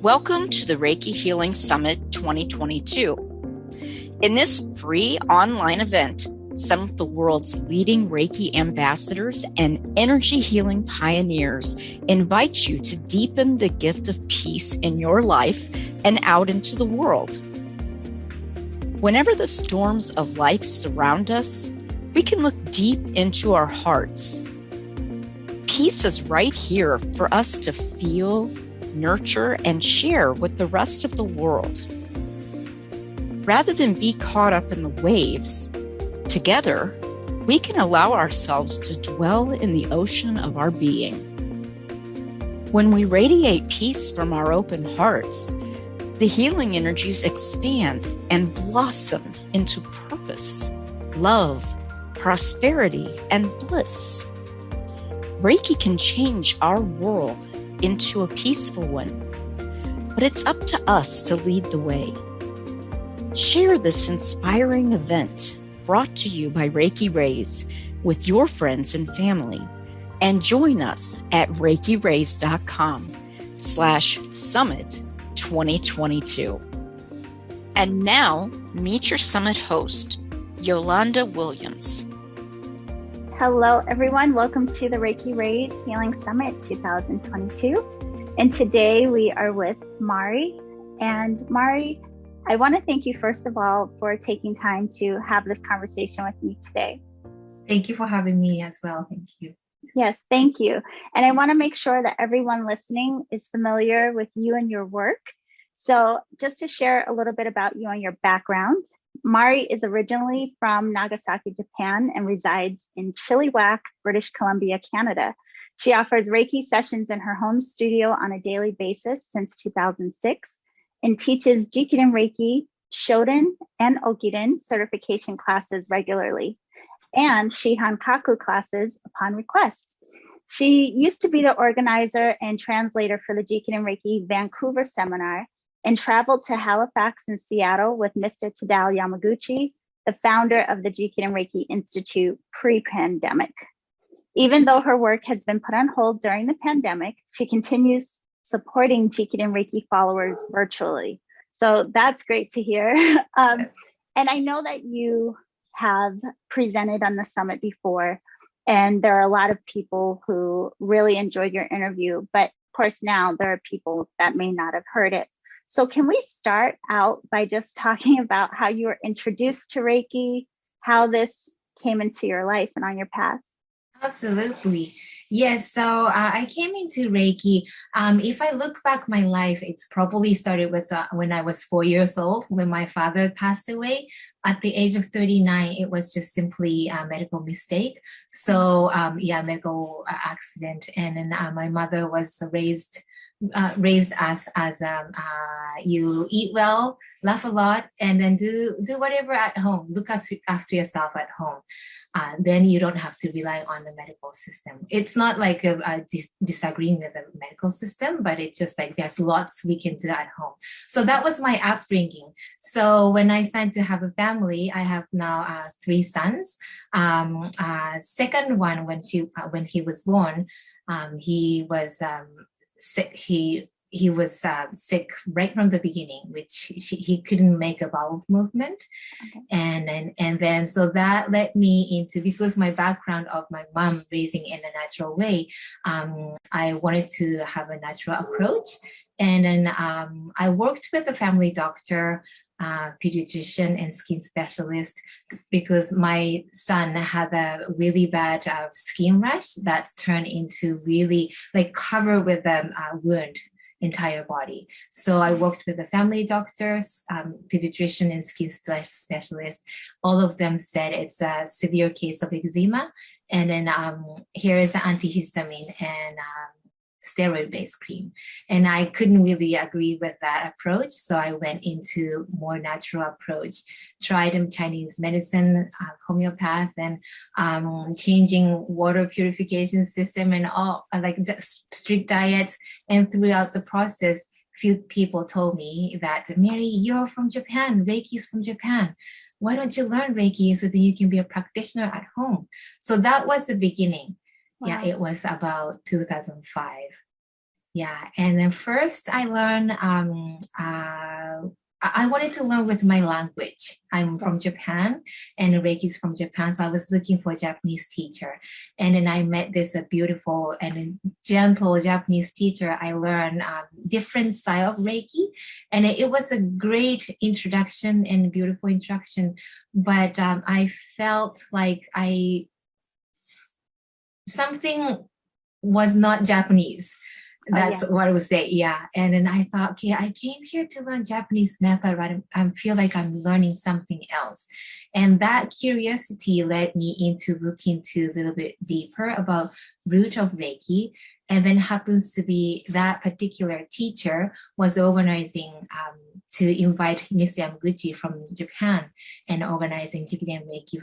Welcome to the Reiki Healing Summit 2022. In this free online event, some of the world's leading Reiki ambassadors and energy healing pioneers invite you to deepen the gift of peace in your life and out into the world. Whenever the storms of life surround us, we can look deep into our hearts. Peace is right here for us to feel, nurture, and share with the rest of the world. Rather than be caught up in the waves, together, we can allow ourselves to dwell in the ocean of our being. When we radiate peace from our open hearts, the healing energies expand and blossom into purpose, love, prosperity, and bliss. Reiki can change our world into a peaceful one, but it's up to us to lead the way. Share this inspiring event brought to you by Reiki Rays with your friends and family, and join us at reikirays.com/summit 2022. And now, meet your summit host, Yolanda Williams. Hello, everyone. Welcome to the Reiki Rays Healing Summit 2022. And today we are with Mari. And Mari, I want to thank you, first of all, for taking time to have this conversation with me today. Thank you for having me as well. Thank you. Yes, thank you. And I want to make sure that everyone listening is familiar with you and your work. So just to share a little bit about you and your background, Mari is originally from Nagasaki, Japan, and resides in Chilliwack, British Columbia, Canada. She offers Reiki sessions in her home studio on a daily basis since 2006 and teaches Jikiden Reiki, Shoden, and Okuden certification classes regularly, and Shihankaku classes upon request. She used to be the organizer and translator for the Jikiden Reiki Vancouver seminar and traveled to Halifax and Seattle with Mr. Tadao Yamaguchi, the founder of the Jikiden Reiki Institute pre-pandemic. Even though her work has been put on hold during the pandemic, she continues supporting Jikiden Reiki followers virtually. So that's great to hear. And I know that you have presented on the summit before, and there are a lot of people who really enjoyed your interview, but of course now there are people that may not have heard it. So can we start out by just talking about how you were introduced to Reiki, how this came into your life and on your path? Absolutely. Yes. So I came into Reiki. If I look back my life, it's probably started with when I was 4 years old, when my father passed away. At the age of 39, it was just simply a medical mistake. So medical accident. And then my mother was raised us as you eat well, laugh a lot, and then do whatever at home. Look after yourself at home. Then you don't have to rely on the medical system. It's not like disagreeing with the medical system, but it's just like there's lots we can do at home. So that was my upbringing. So when I started to have a family, I have now 3 sons. Second one, when he was born, he was sick. He was sick right from the beginning, which he couldn't make a bowel movement. Okay. And then so that led me into, because my background of my mom raising in a natural way, I wanted to have a natural approach. And then I worked with a family doctor, pediatrician, and skin specialist, because my son had a really bad skin rash that turned into really like covered with a wound entire body. So I worked with the family doctors, pediatrician, and skin specialist. All of them said it's a severe case of eczema, and then here is an antihistamine and steroid-based cream. And I couldn't really agree with that approach. So I went into more natural approach, tried Chinese medicine, homeopath, and changing water purification system and all like strict diets. And throughout the process, few people told me that, Mary, you're from Japan, Reiki is from Japan. Why don't you learn Reiki so that you can be a practitioner at home? So that was the beginning. Wow. Yeah, it was about 2005. Yeah, and then first I learned, I wanted to learn with my language. I'm from Japan, and Reiki is from Japan, so I was looking for a Japanese teacher. And then I met this beautiful and gentle Japanese teacher. I learned different style of Reiki, and it was a great introduction and beautiful introduction. But I felt like something was not Japanese. That's what I would say. Yeah. And then I thought, okay, I came here to learn Japanese method, right? I feel like I'm learning something else. And that curiosity led me into looking into a little bit deeper about root of Reiki. And then happens to be that particular teacher was organizing to invite Miss Yamaguchi from Japan and organizing Jikiden Reiki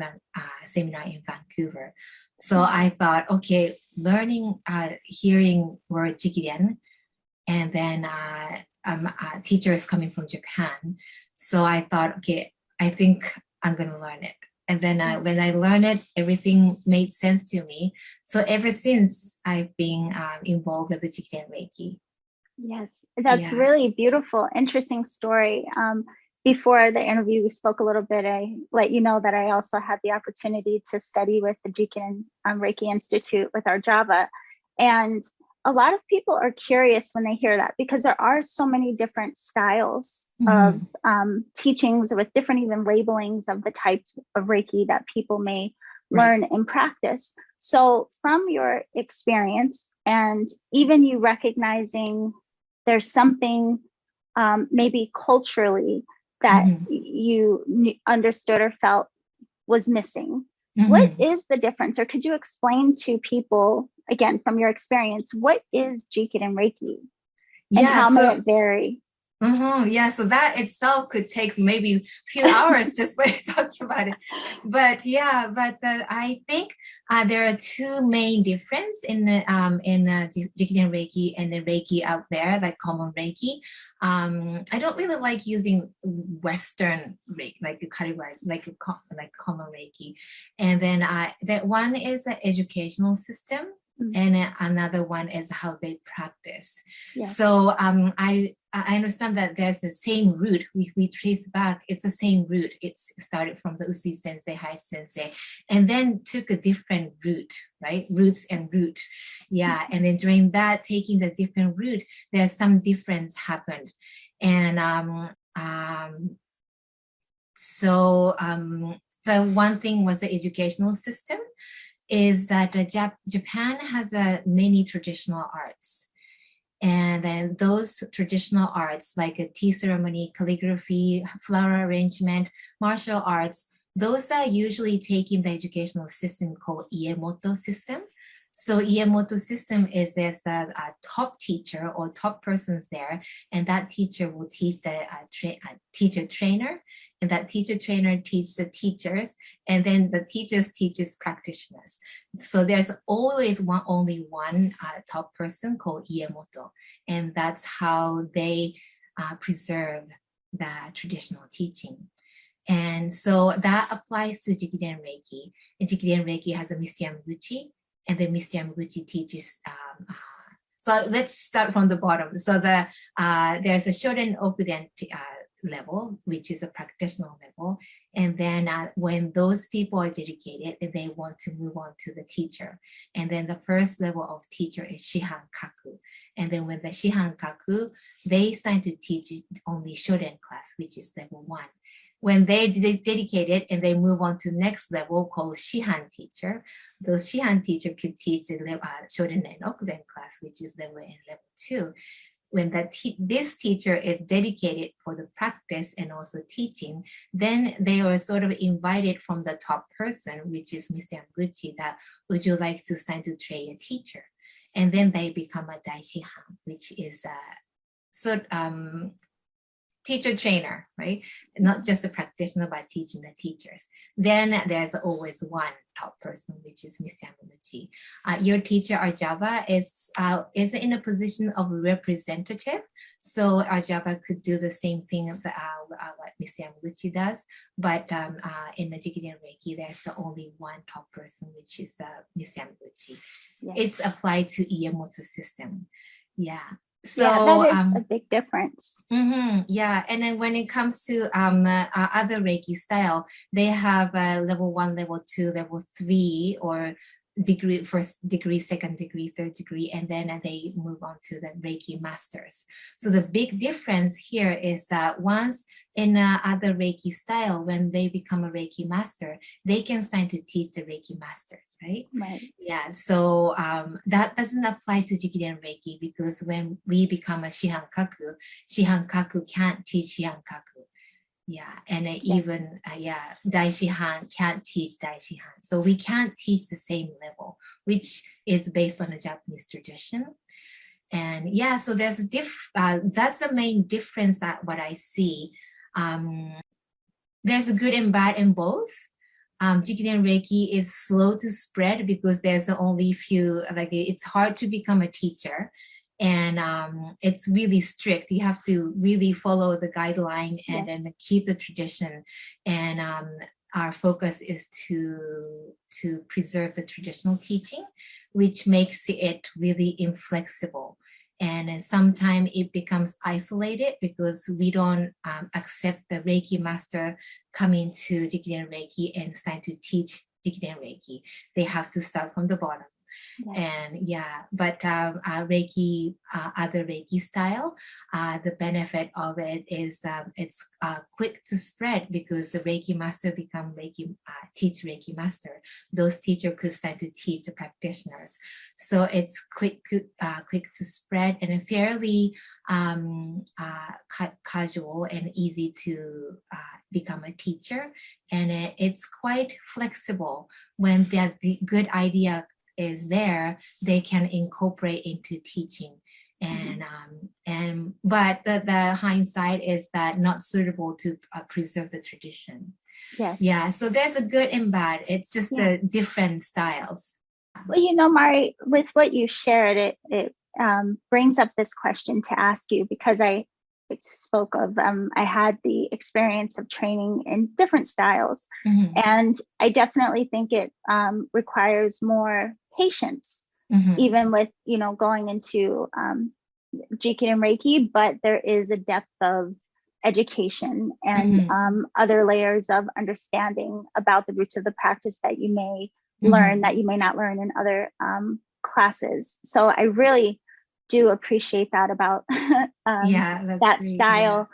seminar in Vancouver. So I thought, okay, learning, hearing word Jikiden, and then a teacher is coming from Japan. So I thought, okay, I think I'm going to learn it. And then when I learned it, everything made sense to me. So ever since, I've been involved with the Jikiden Reiki. Yes, that's really beautiful, interesting story. Before the interview, we spoke a little bit. I let you know that I also had the opportunity to study with the Jikiden Reiki Institute with our Java. And a lot of people are curious when they hear that, because there are so many different styles of teachings with different even labelings of the type of Reiki that people may learn and practice. So from your experience, and even you recognizing there's something maybe culturally that you understood or felt was missing. What is the difference? Or could you explain to people, again, from your experience, what is Jikiden Reiki? And how may it vary? Yeah, so that itself could take maybe a few hours just by talking about it. But I think there are two main differences in Jikiden Reiki and the Reiki out there, like common Reiki. I don't really like using Western Reiki, like categorized, like common Reiki. And then that one is an educational system. And another one is how they practice. So I understand that there's the same root. We trace back, it's the same root. It's started from the Usi sensei, Hai sensei, and then took a different route, right? Roots and root. Yeah. And then during that, taking the different route, there's some difference happened. And the one thing was the educational system, is that Japan has many traditional arts. And then those traditional arts, like a tea ceremony, calligraphy, flower arrangement, martial arts, those are usually taking the educational system called Iemoto system. So Iemoto system is there's a top teacher or top persons there, and that teacher will teach the teacher trainer, and that teacher trainer teaches the teachers, and then the teachers teaches practitioners. So there's always only one top person called Iemoto, and that's how they preserve the traditional teaching. And so that applies to Jikiden Reiki. And Jikiden Reiki has a Mr. Yamaguchi, and then Mr. Yamaguchi teaches. So let's start from the bottom. So there's a Shoden Okuden level, which is a practitioner level. And then when those people are dedicated, they want to move on to the teacher. And then the first level of teacher is Shihankaku. And then when the Shihankaku, they sign to teach only Shoden class, which is level 1. When they dedicate it and they move on to next level called Shihan teacher, those Shihan teacher could teach the Shoden and Okuden class, which is level 1 and level 2. When this teacher is dedicated for the practice and also teaching, then they are sort of invited from the top person, which is Mr. Yamaguchi, that would you like to sign to train a teacher? And then they become a Dai Shihan, which is a teacher trainer, right? Not just a practitioner, but teaching the teachers. Then there's always one top person, which is Miss Yamaguchi. Your teacher, our Java, is in a position of representative. So our Java could do the same thing what Miss Yamaguchi does. But in the Jikiden Reiki, there's only one top person, which is Miss Yamaguchi. Yes. It's applied to Iemoto system. Yeah. So that is a big difference. Yeah, and then when it comes to other Reiki style, they have level 1, level 2, level 3, or degree, first degree, second degree, third degree, and then they move on to the Reiki masters. So the big difference here is that once in other Reiki style, when they become a Reiki master, they can start to teach the Reiki masters, right? Right. Yeah, so that doesn't apply to Jikiden Reiki, because when we become a Shihankaku, Shihankaku can't teach Shihankaku. Yeah, and even Dai Shihan can't teach Dai Shihan. So we can't teach the same level, which is based on a Japanese tradition. And yeah, so there's that's the main difference that what I see. There's a good and bad in both. Jikiden Reiki is slow to spread because there's only few, like it's hard to become a teacher. And it's really strict. You have to really follow the guideline and then keep the tradition. And our focus is to preserve the traditional teaching, which makes it really inflexible. And then sometimes it becomes isolated because we don't accept the Reiki master coming to Jikiden Reiki and start to teach Jikiden Reiki. They have to start from the bottom. And but Reiki, other Reiki style, the benefit of it is it's quick to spread because the Reiki master become Reiki, teach Reiki master. Those teachers could start to teach the practitioners. So it's quick to spread and fairly casual and easy to become a teacher. And it's quite flexible. When that good idea is there, they can incorporate into teaching. And but the hindsight is that not suitable to preserve the tradition. So there's a good and bad. It's just the different styles. Well, Mari, with what you shared, it brings up this question to ask you, because I spoke of I had the experience of training in different styles, and I definitely think it requires more patience, even with going into Jikiden Reiki, but there is a depth of education and other layers of understanding about the roots of the practice that you may learn that you may not learn in other classes. So I really do appreciate that about that great, style.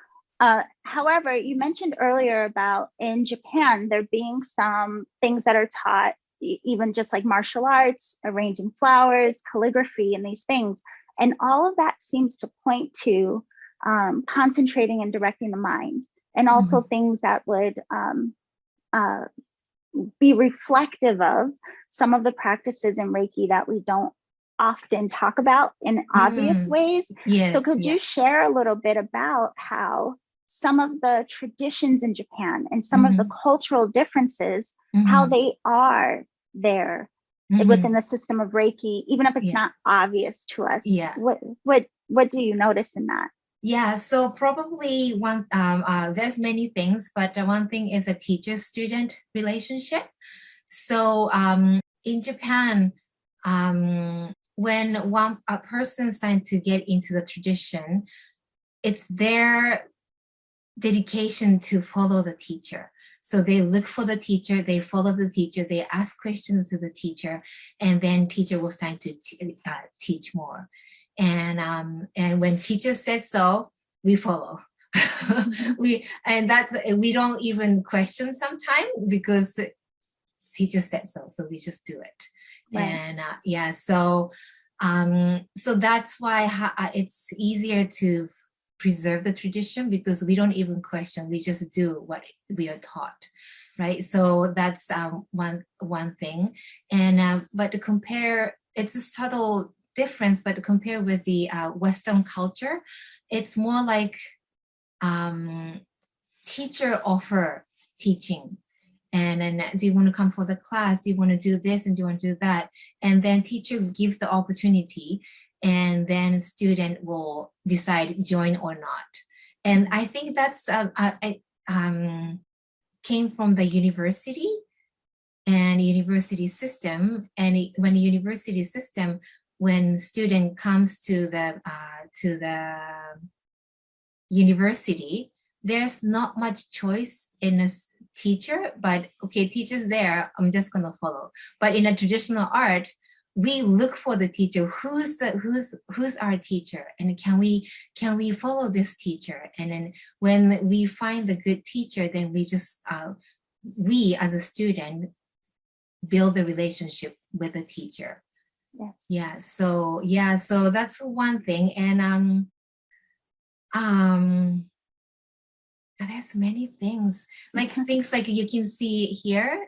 However, you mentioned earlier about in Japan, there being some things that are taught, even just like martial arts, arranging flowers, calligraphy, and these things. And all of that seems to point to concentrating and directing the mind, and also things that would be reflective of some of the practices in Reiki that we don't often talk about in obvious ways. So could you share a little bit about how some of the traditions in Japan and some of the cultural differences, how they are there within the system of Reiki, even if it's not obvious to us? What do you notice in that? So probably one, there's many things, but one thing is a teacher-student relationship. So in Japan, when a person starts to get into the tradition, it's their dedication to follow the teacher. So they look for the teacher, they follow the teacher, they ask questions to the teacher, and then teacher will start to teach more. And when teacher says so, we follow. we don't even question sometimes because the teacher said so we just do it. And so that's why it's easier to preserve the tradition, because we don't even question, we just do what we are taught, right? So that's one thing. And but to compare, it's a subtle difference, but to compare with the Western culture, it's more like teacher offer teaching. And then, do you want to come for the class? Do you want to do this and do you want to do that? And then teacher gives the opportunity, and then student will decide join or not. And I think that's came from the university and university system. And when the university system, when student comes to the university, there's not much choice in a teacher, but okay, teacher's there, I'm just going to follow. But in a traditional art, we look for the teacher. Who's our teacher, and can we follow this teacher? And then when we find the good teacher, then we just we as a student build a relationship with the teacher. Yes. So that's one thing. And there's many things, like things like you can see here,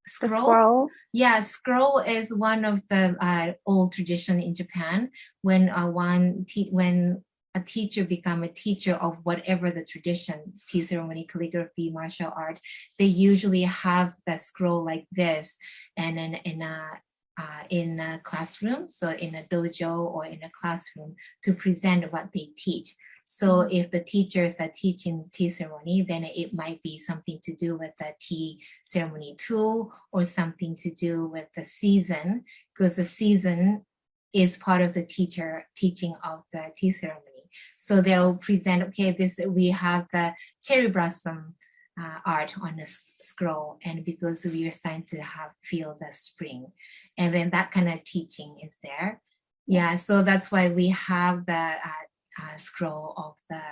scroll. Yeah, scroll is one of the old tradition in Japan. When when a teacher become a teacher of whatever the tradition, tea ceremony, calligraphy, martial art, they usually have the scroll like this, and then in a classroom, so in a dojo or in a classroom, to present what they teach. So if the teachers are teaching tea ceremony, then it might be something to do with the tea ceremony tool, or something to do with the season, because the season is part of the teaching of the tea ceremony. So they'll present, okay, we have the cherry blossom art on the scroll, and because we are starting to feel the spring, and then that kind of teaching is there. Yeah, so that's why we have the scroll of the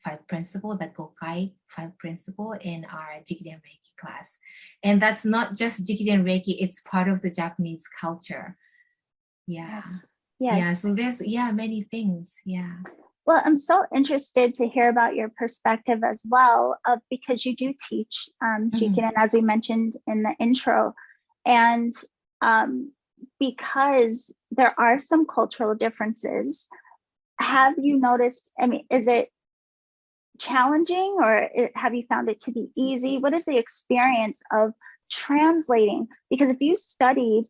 5 principle, the Gokai 5 principle in our Jikiden Reiki class. And that's not just Jikiden Reiki, it's part of the Japanese culture. Yeah. Yes. Yeah, so there's many things. Yeah. Well, I'm so interested to hear about your perspective as well, because you do teach Jikiden, as we mentioned in the intro. And because there are some cultural differences, have you noticed, I mean, is it challenging, or have you found it to be easy? What is the experience of translating? Because if you studied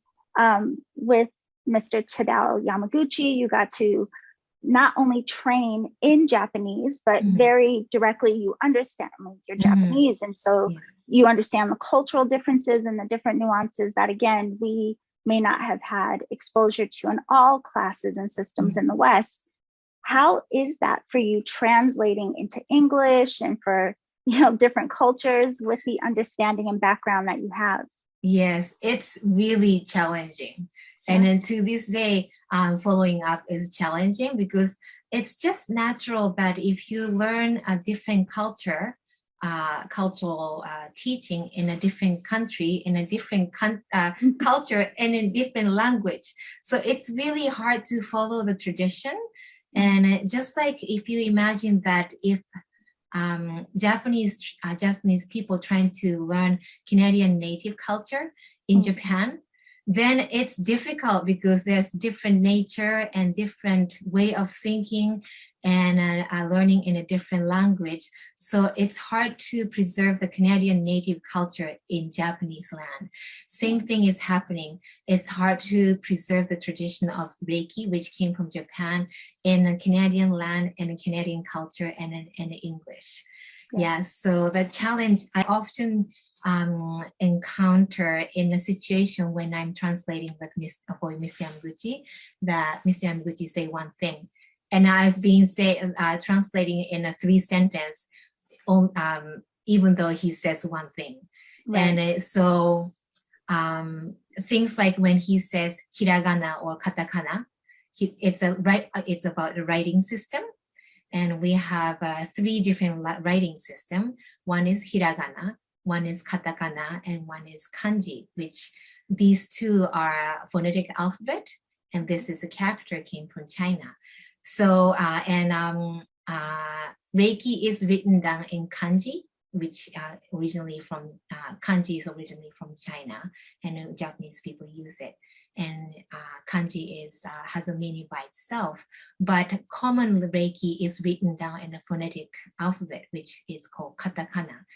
with Mr. Tadao Yamaguchi, you got to not only train in Japanese, but very directly you understand, I mean, you're Japanese, and so you understand the cultural differences and the different nuances that, again, we may not have had exposure to in all classes and systems in the West. How is that for you, translating into English and for, different cultures with the understanding and background that you have? Yes, it's really challenging. And then to this day, following up is challenging, because it's just natural that if you learn a different cultural teaching in a different country, in a different culture, and in different language, so it's really hard to follow the tradition. And just like if you imagine that if Japanese people trying to learn Canadian native culture in Japan, then it's difficult because there's different nature and different way of thinking and learning in a different language. So it's hard to preserve the Canadian native culture in Japanese land. Same thing is happening. It's hard to preserve the tradition of Reiki, which came from Japan, in a Canadian land and a Canadian culture and in English. So the challenge I often encounter in a situation when I'm translating with Mr. Yamaguchi, that Mr. Yamaguchi say one thing, and I've been translating in a 3 sentence, even though he says one thing. And so things like when he says hiragana or katakana, it's about the writing system. And we have 3 different writing systems. One is hiragana, one is katakana, and one is kanji, which these 2 are phonetic alphabet, and this is a character came from China. So, Reiki is written down in kanji, which originally from, kanji is originally from China, and Japanese people use it. And kanji has a meaning by itself, but common Reiki is written down in a phonetic alphabet, which is called katakana.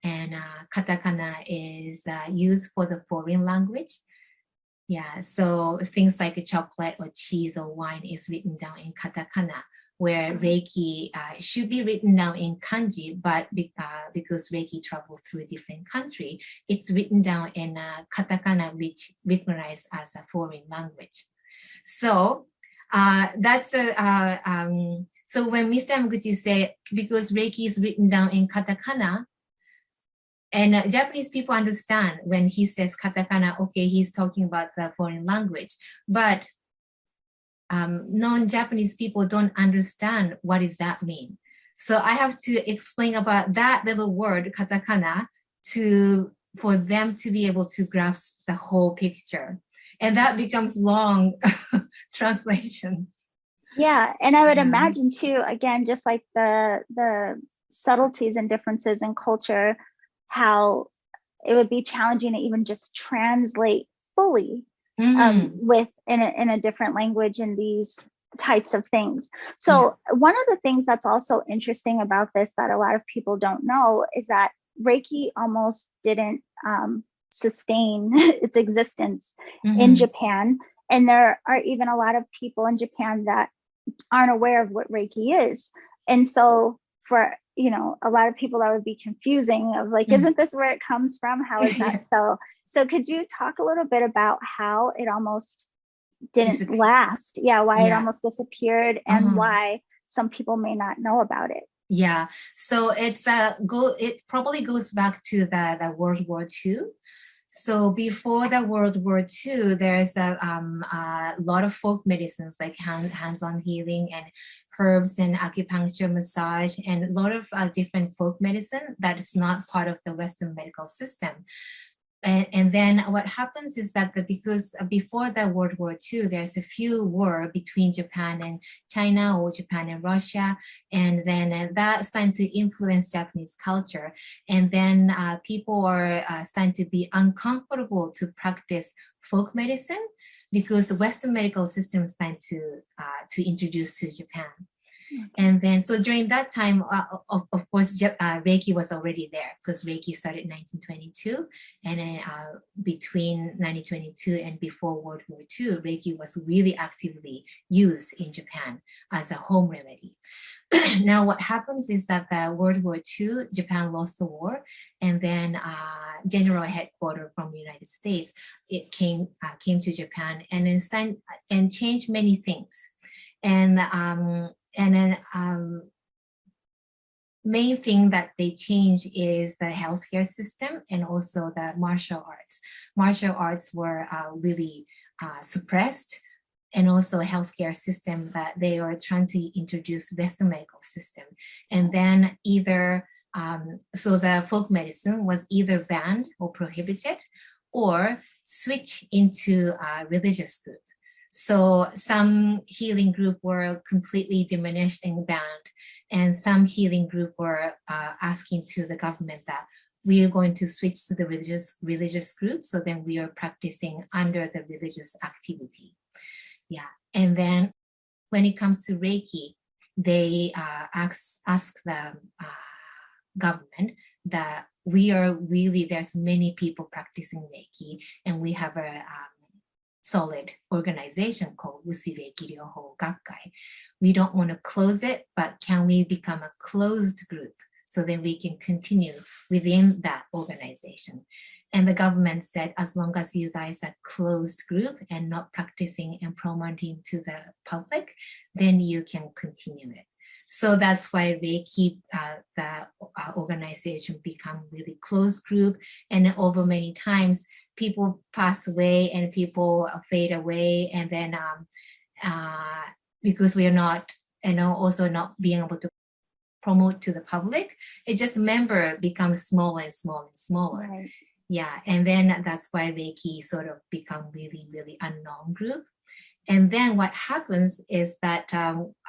And katakana is used for the foreign language. So things like chocolate or cheese or wine is written down in katakana, where Reiki should be written down in kanji, but because Reiki travels through a different country, it's written down in katakana, which recognized as a foreign language. So that's so when Mr. Yamaguchi said, because Reiki is written down in katakana, and Japanese people understand when he says katakana, okay, he's talking about the foreign language, but non-Japanese people don't understand what does that mean. So I have to explain about that little word, katakana, for them to be able to grasp the whole picture. And that becomes long translation. Yeah, and I would imagine too, again, just like the subtleties and differences in culture, how it would be challenging to even just translate fully with in a different language in these types of things. So one of the things that's also interesting about this that a lot of people don't know is that Reiki almost didn't sustain its existence in Japan. And there are even a lot of people in Japan that aren't aware of what Reiki is. And so for, a lot of people that would be confusing of like, isn't this where it comes from? How is that so? So could you talk a little bit about how it almost didn't last? Why it almost disappeared and why some people may not know about it. Yeah, so it probably goes back to the World War II. So before the World War II, there's a lot of folk medicines like hands-on healing and herbs and acupuncture, massage, and a lot of different folk medicine that is not part of the Western medical system. And then what happens is that because before the World War II, there's a few war between Japan and China or Japan and Russia. And then that started to influence Japanese culture. And then people are starting to be uncomfortable to practice folk medicine because the Western medical system started to introduce to Japan. And then, so during that time, of course, Reiki was already there because Reiki started in 1922. And then between 1922 and before World War II, Reiki was really actively used in Japan as a home remedy. Now, what happens is that the World War II, Japan lost the war. And then general headquarters from the United States, it came to Japan and then changed many things. And then main thing that they change is the healthcare system and also the martial arts. Martial arts were really suppressed, and also healthcare system that they are trying to introduce Western medical system. And then so the folk medicine was either banned or prohibited or switch into a religious group. So some healing group were completely diminished and banned, and some healing group were asking to the government that we are going to switch to the religious group. So then we are practicing under the religious activity. Yeah, and then when it comes to Reiki, they ask the government that there's many people practicing Reiki, and we have a solid organization called Usi Reiki Ryoho Gakkai. We don't want to close it, but can we become a closed group so then we can continue within that organization? And the government said, as long as you guys are closed group and not practicing and promoting to the public, then you can continue it. So that's why Reiki, the organization, become really closed group. And over many times, people pass away and people fade away. And then because we are not, also not being able to promote to the public, it just member becomes smaller and smaller and smaller. Right. Yeah, and then that's why Reiki sort of become really, really unknown group. And then what happens is that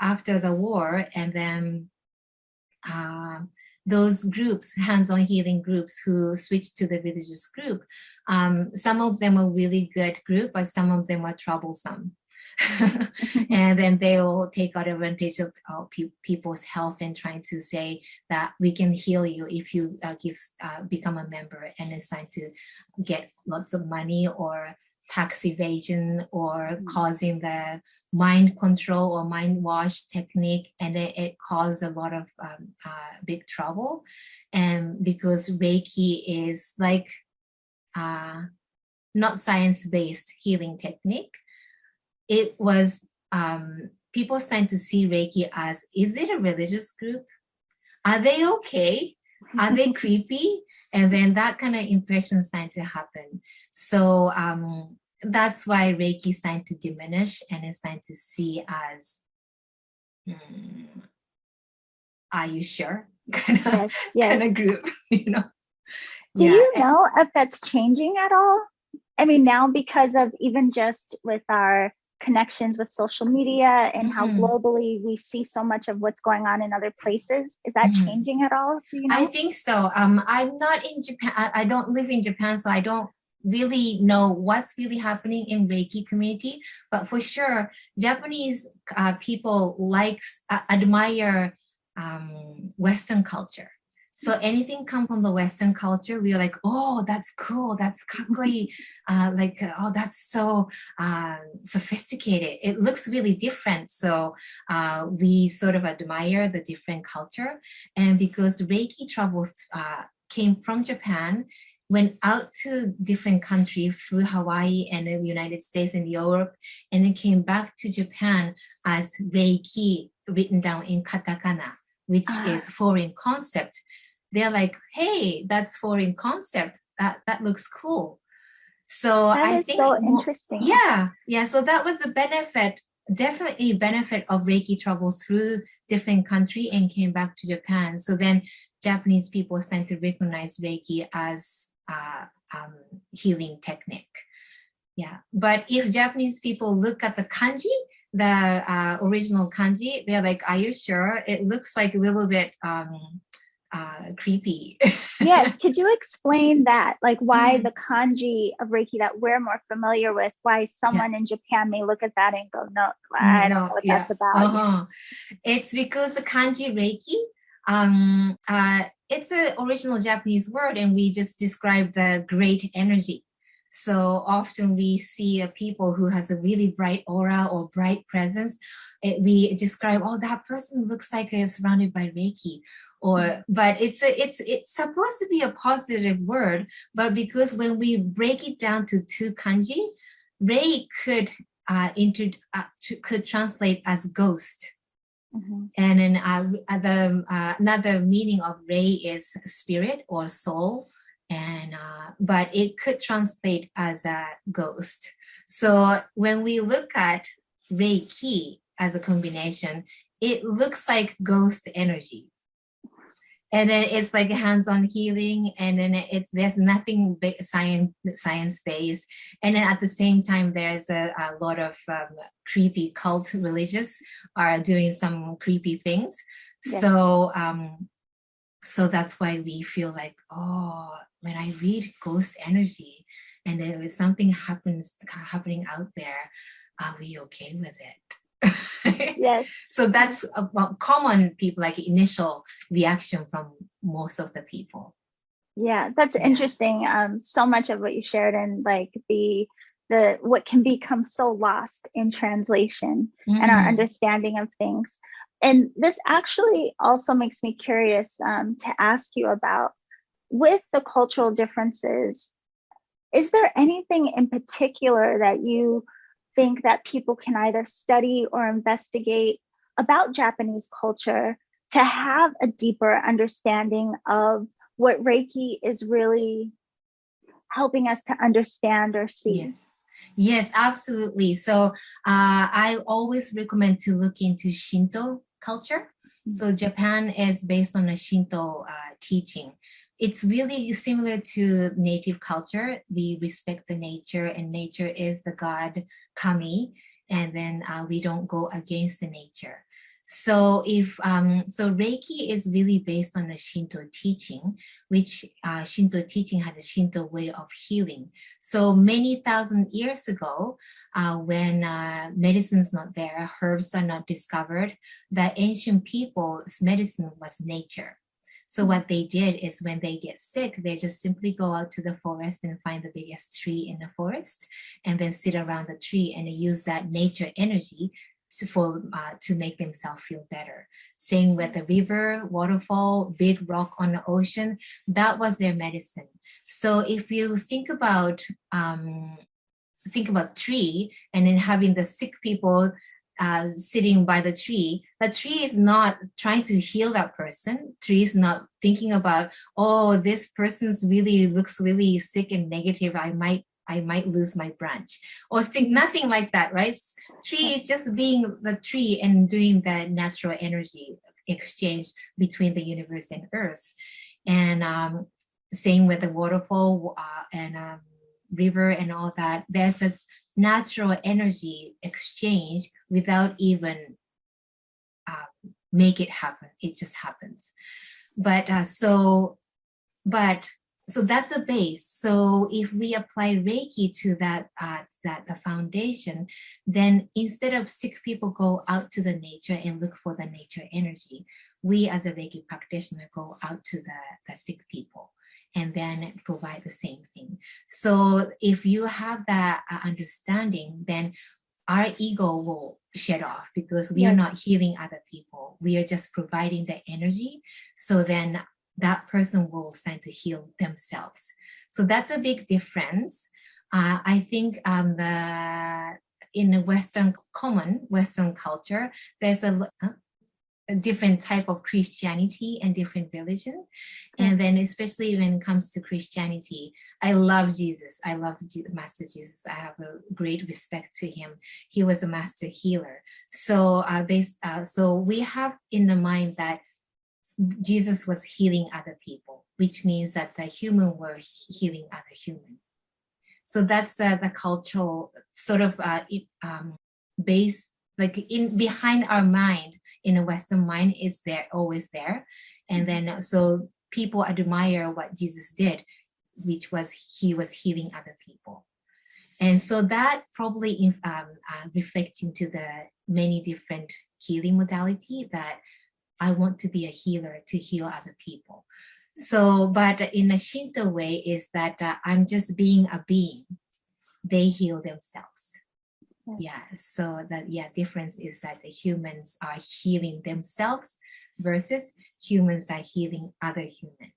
after the war, and then those groups, hands-on healing groups who switched to the religious group, some of them are really good group, but some of them are troublesome. And then they will take advantage of people's health and trying to say that we can heal you if you become a member, and it's trying to get lots of money or tax evasion or causing the mind control or mind wash technique, and it caused a lot of big trouble. And because Reiki is like not science-based healing technique, it was people starting to see Reiki as, is it a religious group? Are they okay? Are they creepy? And then that kind of impression started to happen. So that's why Reiki started to diminish, and it's starting to see as, are you sure? Kind of group, you know. Do you know if that's changing at all? I mean, now because of even just with our connections with social media and how globally we see so much of what's going on in other places, is that changing at all? Do you know? I think so. I'm not in Japan. I don't live in Japan, so I don't really know what's really happening in Reiki community. But for sure, Japanese people admire Western culture. So anything come from the Western culture, we're like, oh, that's cool, that's kakoi, oh, that's so sophisticated. It looks really different. So we sort of admire the different culture. And because Reiki travels came from Japan, went out to different countries through Hawaii and the United States and Europe, and then came back to Japan as Reiki written down in katakana, which is foreign concept. They're like, hey, that's foreign concept. That looks cool. So I think so interesting. Yeah. So that was a benefit, definitely benefit of Reiki travels through different country and came back to Japan. So then Japanese people started to recognize Reiki as healing technique. Yeah. But if Japanese people look at the kanji, the original kanji, they're like, are you sure? It looks like a little bit creepy. Yes. Could you explain that? Like why the kanji of Reiki that we're more familiar with, why someone in Japan may look at that and go, no, I don't know what that's about. It's because the kanji Reiki, it's an original Japanese word, and we just describe the great energy. So often we see people who has a really bright aura or bright presence. We describe, oh, that person looks like they're surrounded by Reiki. But it's supposed to be a positive word, but because when we break it down to two kanji, Rei could translate as ghost. And then another meaning of Rei is spirit or soul. And but it could translate as a ghost. So when we look at Reiki as a combination, it looks like ghost energy. And then it's like hands-on healing, and then there's nothing science-based. And then at the same time, there's a lot of creepy cult religious are doing some creepy things. Yes. So that's why we feel like, oh, when I read ghost energy and there is something happening out there, are we okay with it? Yes. So that's a common people, like initial reaction from most of the people. Yeah, that's interesting. So much of what you shared, and like the what can become so lost in translation and our understanding of things. And this actually also makes me curious to ask you about, with the cultural differences, is there anything in particular that you think that people can either study or investigate about Japanese culture to have a deeper understanding of what Reiki is really helping us to understand or see? Yes, absolutely. So I always recommend to look into Shinto culture. So Japan is based on a Shinto teaching. It's really similar to native culture. We respect the nature, and nature is the god Kami, and then we don't go against the nature. So so Reiki is really based on the Shinto teaching, which Shinto teaching had a Shinto way of healing. So many thousand years ago, when medicine's not there, herbs are not discovered, the ancient people's medicine was nature. So what they did is when they get sick, they just simply go out to the forest and find the biggest tree in the forest and then sit around the tree and use that nature energy to make themselves feel better. Same with the river, waterfall, big rock on the ocean, that was their medicine. So if you think about tree and then having the sick people sitting by the tree is not trying to heal that person. Tree is not thinking about, oh, this person's really looks really sick and negative, I might lose my branch, or think nothing like that, right? Tree is just being the tree and doing the natural energy exchange between the universe and earth. And same with the waterfall and river and all that. There's a natural energy exchange without even make it happen. It just happens. So that's a base. So if we apply Reiki to that the foundation, then instead of sick people go out to the nature and look for the nature energy, we as a Reiki practitioner go out to the sick people and then provide the same thing. So if you have that understanding, then our ego will shed off because we are not healing other people. We are just providing the energy. So then that person will start to heal themselves. So that's a big difference. I think in the Western culture, there's a different type of Christianity and different religion. And then especially when it comes to Christianity, I love Jesus. I love Master Jesus. I have a great respect to him. He was a master healer. So so we have in the mind that Jesus was healing other people, which means that the human were healing other human. So that's the cultural sort of base, like in behind our mind, in a Western mind, is there, always there. And then so people admire what Jesus did, which was he was healing other people. And so that probably reflects into the many different healing modality that I want to be a healer to heal other people. So, but in a Shinto way is that I'm just being a being. They heal themselves. Yeah. So that, difference is that the humans are healing themselves versus humans are healing other humans.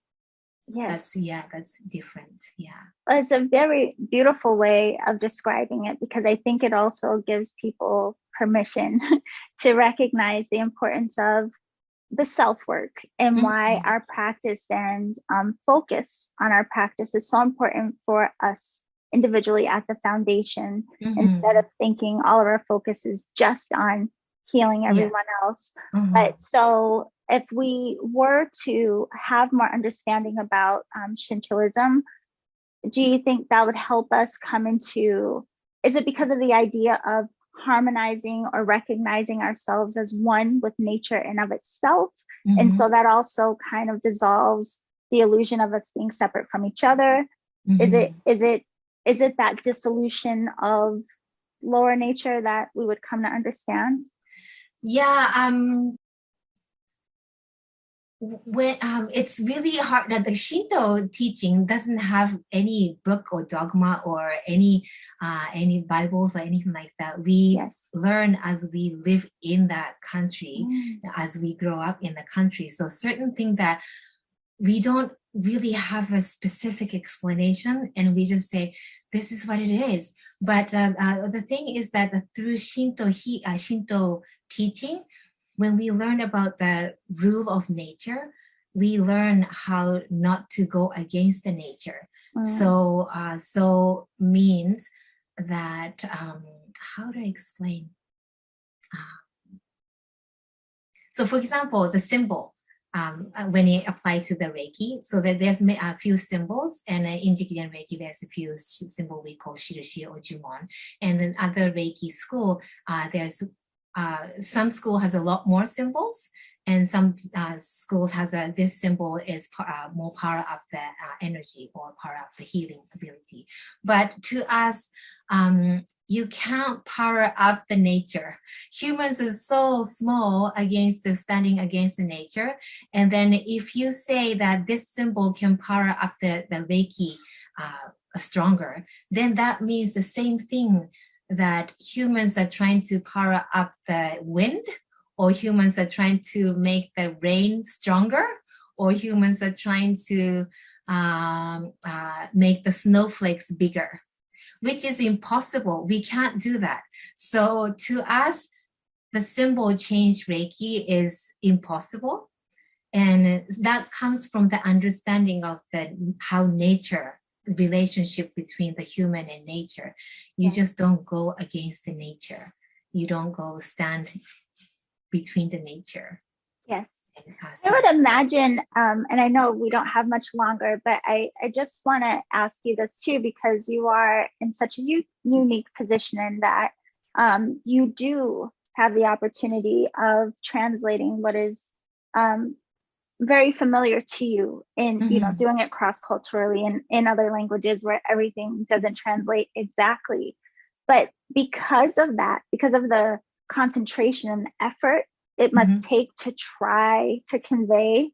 Yes. That's different. Yeah. Well, it's a very beautiful way of describing it because I think it also gives people permission to recognize the importance of the self-work and why our practice and focus on our practice is so important for us individually at the foundation, instead of thinking all of our focus is just on healing everyone else. But so if we were to have more understanding about Shintoism, do you think that would help us come into, is it because of the idea of harmonizing or recognizing ourselves as one with nature and of itself? And so that also kind of dissolves the illusion of us being separate from each other. Is it that dissolution of lower nature that we would come to understand? When it's really hard that the Shinto teaching doesn't have any book or dogma or any Bibles or anything like that. We learn as we live in that country, as we grow up in the country. So certain thing that we don't really have a specific explanation, and we just say this is what it is. But the thing is that through Shinto teaching, when we learn about the rule of nature, we learn how not to go against the nature. So means that, how do I explain? So for example, the symbol, when it applied to the Reiki, so that there's a few symbols, and in Jikiden Reiki, there's a few symbols we call Shirushi or Jumon. And then other Reiki school, there's some school has a lot more symbols, And some schools has this symbol is more power of the energy or power of the healing ability. But to us, you can't power up the nature. Humans are so small standing against the nature. And then if you say that this symbol can power up the Reiki stronger, then that means the same thing, that humans are trying to power up the wind, or humans are trying to make the rain stronger, or humans are trying to make the snowflakes bigger, which is impossible. We can't do that. So to us, the symbol change Reiki is impossible. And that comes from the understanding of how nature, the relationship between the human and nature. You just don't go against the nature. You don't go stand between the nature. Yes. I would imagine, and I know we don't have much longer, but I just want to ask you this too, because you are in such a unique position in that you do have the opportunity of translating what is very familiar to you in, you know, doing it cross-culturally and in other languages where everything doesn't translate exactly. But because of that, because of the concentration and the effort it must take to try to convey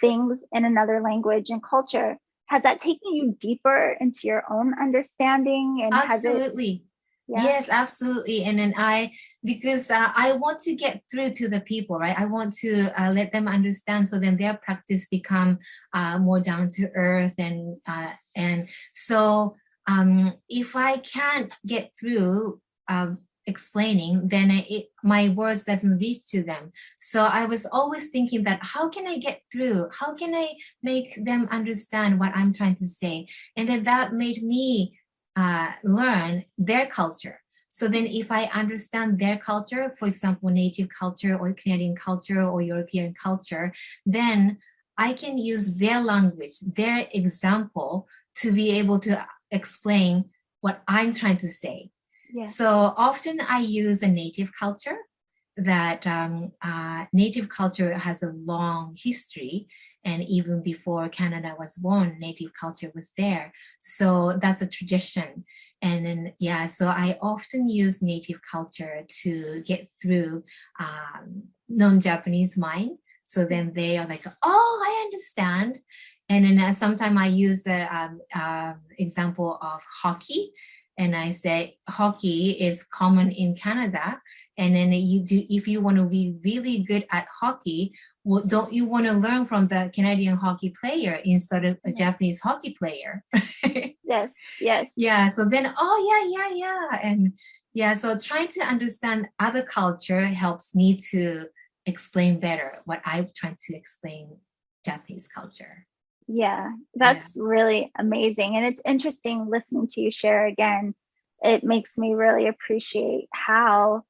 things in another language and culture, has that taken you deeper into your own understanding? And absolutely. Yes, absolutely. And then because I want to get through to the people, right? I want to let them understand, so then their practice become more down to earth. And so if I can't get through explaining, then my words doesn't reach to them. So I was always thinking that, how can I get through? How can I make them understand what I'm trying to say? And then that made me learn their culture. So then if I understand their culture, for example, native culture or Canadian culture or European culture, then I can use their language, their example, to be able to explain what I'm trying to say. Yes. So often I use a native culture, that native culture has a long history. And even before Canada was born, native culture was there. So that's a tradition. And then, so I often use native culture to get through non-Japanese mind. So then they are like, oh, I understand. And then sometimes I use the example of hockey. And I say hockey is common in Canada. And then if you want to be really good at hockey, well, don't you want to learn from the Canadian hockey player instead of a Japanese hockey player? Yes. Yeah. So then, And so trying to understand other culture helps me to explain better what I'm trying to explain Japanese culture. Yeah, that's really amazing. And it's interesting listening to you share again. It makes me really appreciate how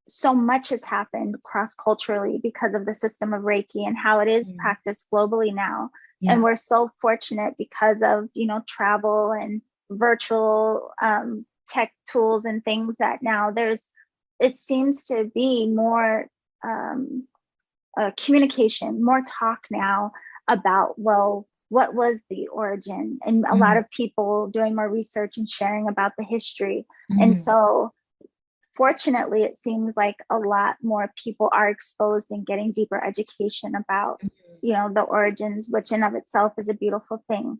so much has happened cross-culturally because of the system of Reiki and how it is practiced globally now. Yeah. And we're so fortunate because of, travel and virtual tech tools and things that now it seems to be more communication, more talk now about, well, what was the origin, and a lot of people doing more research and sharing about the history. And so fortunately, it seems like a lot more people are exposed and getting deeper education about, the origins, which in of itself is a beautiful thing.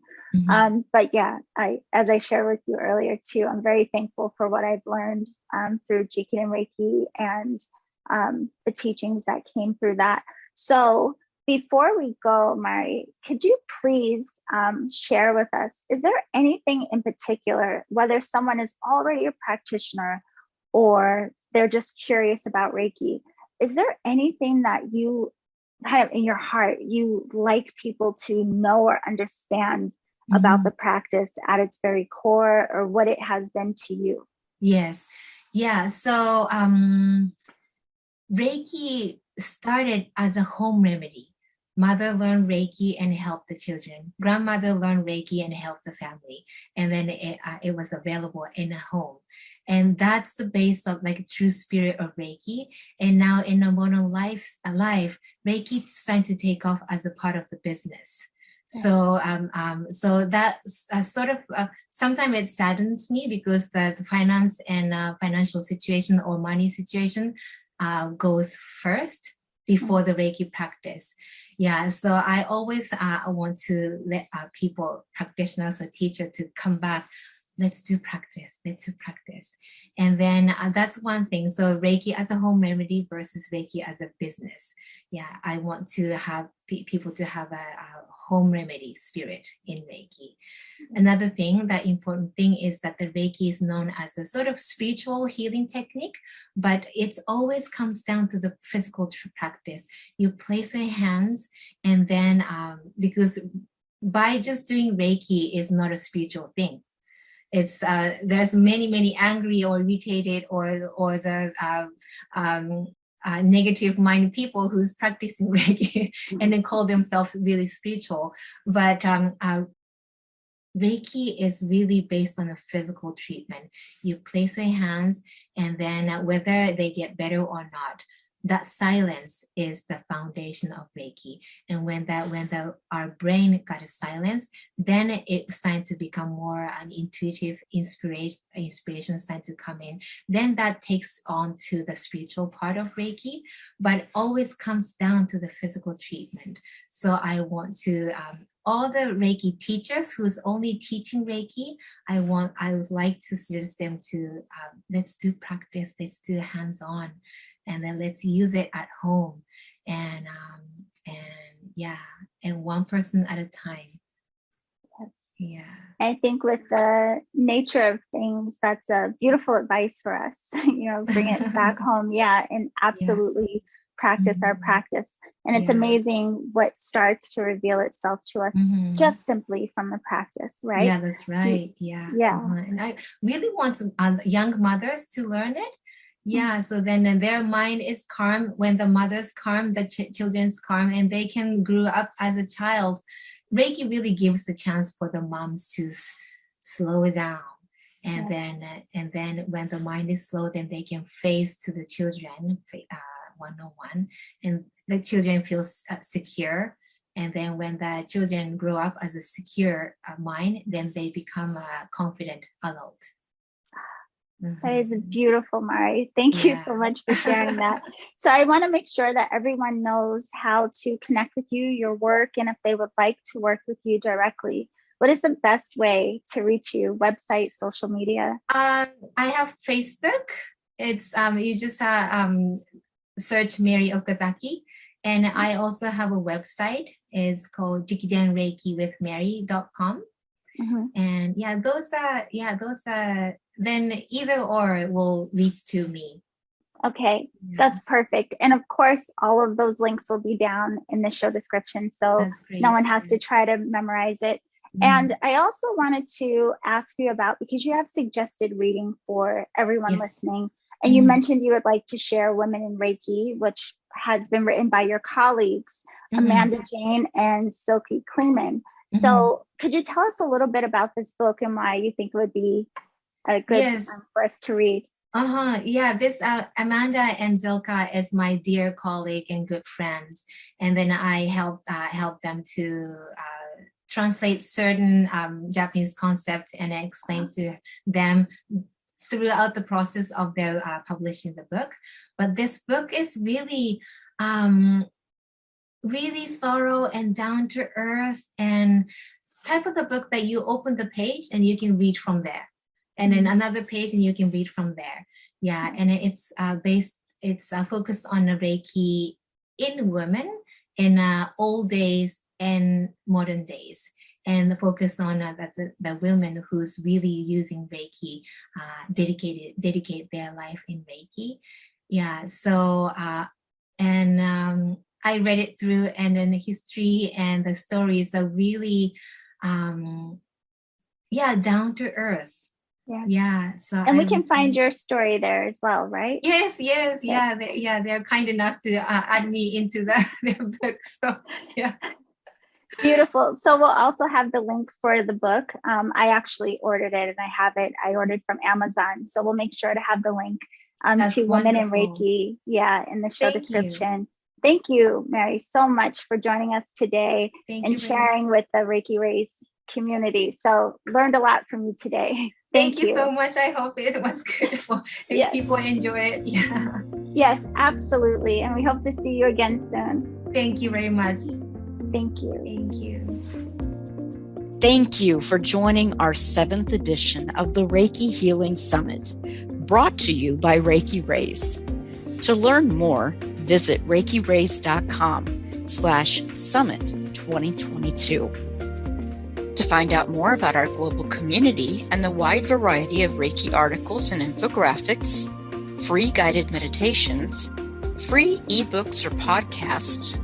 But as I shared with you earlier too, I'm very thankful for what I've learned through Jikiden Reiki and the teachings that came through that. So before we go, Mari, could you please share with us, is there anything in particular, whether someone is already a practitioner or they're just curious about Reiki, is there anything that you kind of in your heart, you like people to know or understand about the practice at its very core, or what it has been to you? Yes. Yeah. So Reiki started as a home remedy. Mother learned Reiki and helped the children. Grandmother learned Reiki and helped the family. And then it was available in a home. And that's the base of like true spirit of Reiki. And now in a modern life, Reiki is starting to take off as a part of the business. So, so that sort of sometimes it saddens me because the finance and financial situation or money situation goes first before the Reiki practice. Yeah, so I always want to let people, practitioners or teachers, to come back. Let's do practice. And then that's one thing. So Reiki as a home remedy versus Reiki as a business. Yeah, I want to have people to have a home remedy spirit in Reiki. Another thing, that important thing, is that the Reiki is known as a sort of spiritual healing technique, but it always comes down to the physical practice. You place your hands, and then because by just doing Reiki is not a spiritual thing. It's there's many angry or irritated or the negative minded people who's practicing Reiki and then call themselves really spiritual. But Reiki is really based on a physical treatment. You place your hands, and then whether they get better or not, that silence is the foundation of Reiki. And when our brain got a silence, then it's starting to become more an intuitive inspiration starting to come in. Then that takes on to the spiritual part of Reiki, but always comes down to the physical treatment. So I want to all the Reiki teachers who's only teaching Reiki, I would like to suggest them to let's do practice, let's do hands-on. And then let's use it at home, and one person at a time. Yes. Yeah. I think with the nature of things, that's a beautiful advice for us. Bring it back home. Yeah, and absolutely practice our practice. And it's amazing what starts to reveal itself to us just simply from the practice, right? Yeah, that's right. Yeah. And I really want young mothers to learn it. Yeah, so then their mind is calm. When the mother's calm, the children's calm, and they can grow up as a child. Reiki really gives the chance for the moms to slow down. And then when the mind is slow, then they can face to the children one-on-one, and the children feel secure. And then when the children grow up as a secure mind, then they become a confident adult. That is beautiful, Mari. Thank you so much for sharing that. So I want to make sure that everyone knows how to connect with you, your work, and if they would like to work with you directly. What is the best way to reach you? Website, social media? I have Facebook. It's you just search Mary Okazaki. And I also have a website. It's called Jikiden Reiki with Mary.com. And those are then either or will reach to me. Okay, that's perfect. And of course, all of those links will be down in the show description, so no one has to try to memorize it. And I also wanted to ask you about, because you have suggested reading for everyone listening, and you mentioned you would like to share Women in Reiki, which has been written by your colleagues, Amanda Jane and Silke Kleeman. So could you tell us a little bit about this book and why you think it would be a good for us to read? This Amanda and Zilka is my dear colleague and good friends, and then I help them to translate certain Japanese concepts and explain to them throughout the process of their publishing the book. But this book is really really thorough and down to earth, and type of the book that you open the page and you can read from there, and then another page and you can read from there. And it's focused on Reiki in women in old days and modern days, and the focus on the women who's really using Reiki, dedicate their life in Reiki. I read it through, and then the history and the stories are really down to earth. So we can find your story there as well, right? Yes. They're kind enough to add me into their book. So Beautiful. So we'll also have the link for the book. I actually ordered it and I have it. I ordered from Amazon. So we'll make sure to have the link to Women in Reiki, in the show description. Thank you, Mary, so much for joining us today and sharing with the Reiki Race community. So learned a lot from you today. Thank you so much. I hope it was good for people enjoy it. Yeah. Yes, absolutely. And we hope to see you again soon. Thank you very much. Thank you. Thank you. Thank you for joining our 7th edition of the Reiki Healing Summit, brought to you by Reiki Raise. To learn more, visit reikiraise.com/summit 2022. To find out more about our global community and the wide variety of Reiki articles and infographics, free guided meditations, free ebooks or podcasts,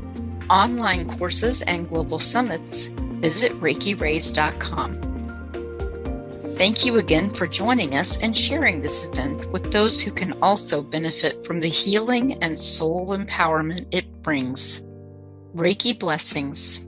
online courses, and global summits, visit reikiraise.com. Thank you again for joining us and sharing this event with those who can also benefit from the healing and soul empowerment it brings. Reiki blessings.